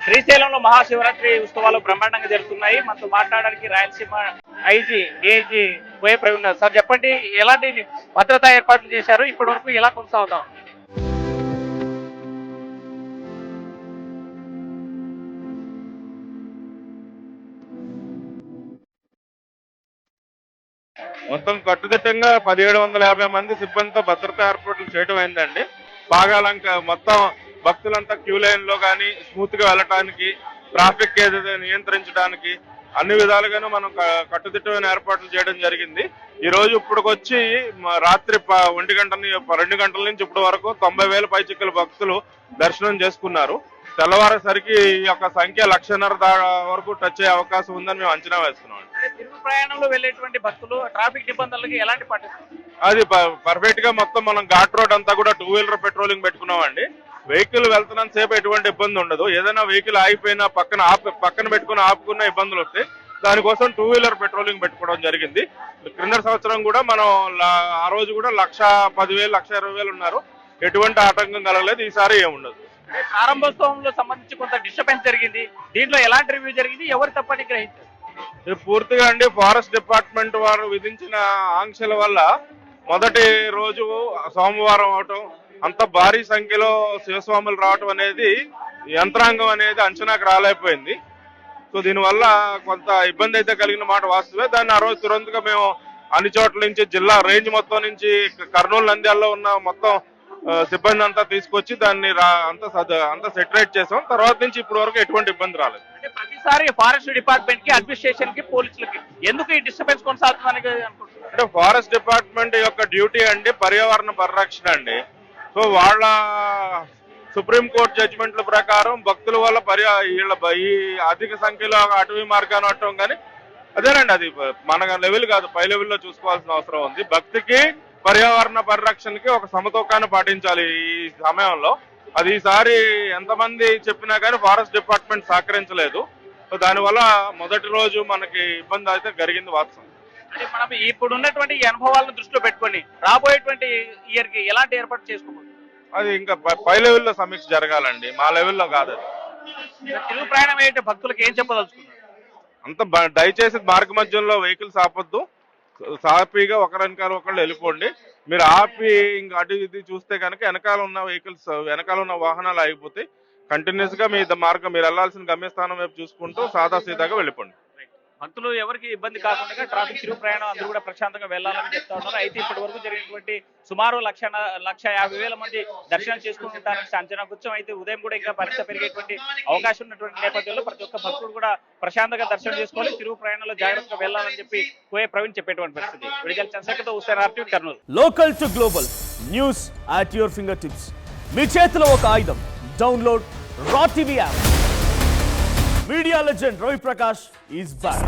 శ్రీశైలంలో మహాశివరాత్రి ఉత్సవాలు బ్రహ్మాండంగా జరుగుతున్నాయి. మనతో మాట్లాడడానికి రాయలసీమ ఐజీ డిఐజీ పోయే ప్రవీణ్ ఉన్నారు. సార్ చెప్పండి, ఎలాంటి భద్రతా ఏర్పాట్లు చేశారు, ఇప్పటి వరకు ఎలా కొనసాగుతాం? మొత్తం కట్టుదిట్టంగా 1750 మంది సిబ్బందితో భద్రతా ఏర్పాట్లు చేయడం అయిందండి. పాగాలంక మొత్తం భక్తులంతా క్యూ లైన్ లో కానీ స్మూత్ గా వెళ్ళటానికి, ట్రాఫిక్ ఏదైతే నియంత్రించడానికి అన్ని విధాలుగాను మనం కట్టుదిట్టమైన ఏర్పాట్లు చేయడం జరిగింది. ఈ రోజు ఇప్పటికొచ్చి రాత్రి 1 గంట 2 గంటల నుంచి ఇప్పటి వరకు 90,000 పైచిక్కల భక్తులు దర్శనం చేసుకున్నారు. తెల్లవారేసరికి ఈ యొక్క సంఖ్య 1,50,000 వరకు టచ్ అయ్యే అవకాశం ఉందని మేము అంచనా వేస్తున్నాం. తిరుగు ప్రయాణంలో వెళ్ళేటువంటి భక్తులు ట్రాఫిక్ నిబంధనలకి ఎలాంటి పాటిస్తారు? అది పర్ఫెక్ట్ గా మొత్తం మనం ఘాట్ రోడ్ అంతా కూడా 2 వీలర్ పెట్రోలింగ్ పెట్టుకున్నామండి. వెహికల్ వెళ్తున్నంత సేపు ఎటువంటి ఇబ్బంది ఉండదు. ఏదైనా వెహికల్ ఆగిపోయినా పక్కన పెట్టుకుని ఆపుకున్న ఇబ్బందులు వస్తాయి. దానికోసం 2 వీలర్ పెట్రోలింగ్ పెట్టుకోవడం జరిగింది. క్రింద సంవత్సరం కూడా మనం ఆ రోజు కూడా 1,10,000 1,20,000 ఉన్నారు. ఎటువంటి ఆటంకం కలగలేదు. ఈసారి ఏముండదు. ప్రారంభోత్సవంలో సంబంధించి కొంత డిస్టర్బెన్స్ జరిగింది. దీంట్లో ఎలాంటి రివ్యూ జరిగింది, ఎవరు తప్పని గ్రహించారు? పూర్తిగా అండి ఫారెస్ట్ డిపార్ట్మెంట్ వారు విధించిన ఆంక్షల వల్ల మొదటి రోజు సోమవారం అవటం, అంత భారీ సంఖ్యలో శివస్వాములు రావటం అనేది యంత్రాంగం అనేది అంచనాకు రాలేకపోయింది. సో దీనివల్ల కొంత ఇబ్బంది అయితే కలిగిన మాట వాస్తవే. దాన్ని ఆ రోజు తురంతగా మేము అన్ని చోట్ల నుంచి జిల్లా రేంజ్ మొత్తం నుంచి కర్నూలు నంద్యాలలో ఉన్న మొత్తం సిబ్బంది అంతా తీసుకొచ్చి దాన్ని అంతా సెటరేట్ చేసాం. తర్వాత నుంచి ఇప్పటి వరకు ఎటువంటి ఇబ్బంది రాలేదు. అంటే ప్రతిసారి ఫారెస్ట్ డిపార్ట్మెంట్ కి, అడ్మినిస్ట్రేషన్ కి, పోలీసులకి ఎందుకు ఈ డిస్టర్బెన్స్ కొనసాగుతుందని అనుకుంటున్నారు? అంటే ఫారెస్ట్ డిపార్ట్మెంట్ యొక్క డ్యూటీ అండి పర్యావరణ పరిరక్షణ అండి. సో వాళ్ళ సుప్రీంకోర్టు జడ్జిమెంట్ల ప్రకారం భక్తుల వల్ల ఈ అధిక సంఖ్యలో అటవీ మార్గాన్ని అట్టడం కానీ అదేనండి, అది మన లెవెల్ కాదు, పై లెవెల్లో చూసుకోవాల్సిన అవసరం ఉంది. భక్తికి పర్యావరణ పరిరక్షణకి ఒక సమతూకాన్ని పాటించాలి ఈ సమయంలో. అది ఈసారి ఎంతమంది చెప్పినా కానీ ఫారెస్ట్ డిపార్ట్మెంట్ సహకరించలేదు. సో దానివల్ల మొదటి రోజు మనకి ఇబ్బంది అయితే జరిగింది వాస్తవం. అంటే మనం ఇప్పుడు ఉన్నటువంటి అనుభవాలను దృష్టిలో పెట్టుకొని రాబోయేటువంటి ఇయర్ కి ఎలాంటి ఏర్పాటు చేసుకోవచ్చు? అది ఇంకా పై లెవెల్లో సమీక్ష జరగాలండి, మా లెవెల్లో కాదు. తిరుగు ప్రయాణం అయ్యే భక్తులకు ఏం చెప్పదలుచుకున్నారు? దయచేసి మార్గ మధ్యంలో వెహికల్స్ ఆపొద్దు. సాఫీగా ఒకరి వెనకాల ఒకళ్ళు వెళ్ళిపోండి. మీరు ఆపి ఇంకా అటు ఇది చూస్తే కనుక వెనకాల ఉన్న వాహనాలు ఆగిపోతాయి. కంటిన్యూస్ గా మీ మార్గం మీరు వెళ్లాల్సిన గమ్యస్థానం వైపు చూసుకుంటూ సాదాసీదాగా వెళ్ళిపోండి. భక్తులు ఎవరికి ఇబ్బంది కాకుండా ట్రాఫిక్ తిరుగు ప్రయాణం అందరూ కూడా ప్రశాంతంగా వెళ్లాలని చెప్తా ఉన్నారు. అయితే ఇప్పటి వరకు జరిగినటువంటి సుమారు 1,50,000 మంది దర్శనం చేసుకుంటారని అంచనా కూర్చొని, అయితే ఉదయం కూడా ఇంకా పరీక్ష పెరిగేటువంటి అవకాశం ఉన్నటువంటి నేపథ్యంలో ప్రతి ఒక్క భక్తుడు కూడా ప్రశాంతంగా దర్శనం చేసుకోవాలి, తిరుగు ప్రయాణంలో జాగ్రత్తగా వెళ్లాలని చెప్పి పోయే ప్రవీణ్ చెప్పేటువంటి పరిస్థితి. విడుదల చంద్రశేఖర్తో Hussain RTV Kurnool. Local to global news at your finger tips. మీ చేతిలో ఒక ఆయుధం. Download Raw TV app. Media legend Ravi Prakash is back.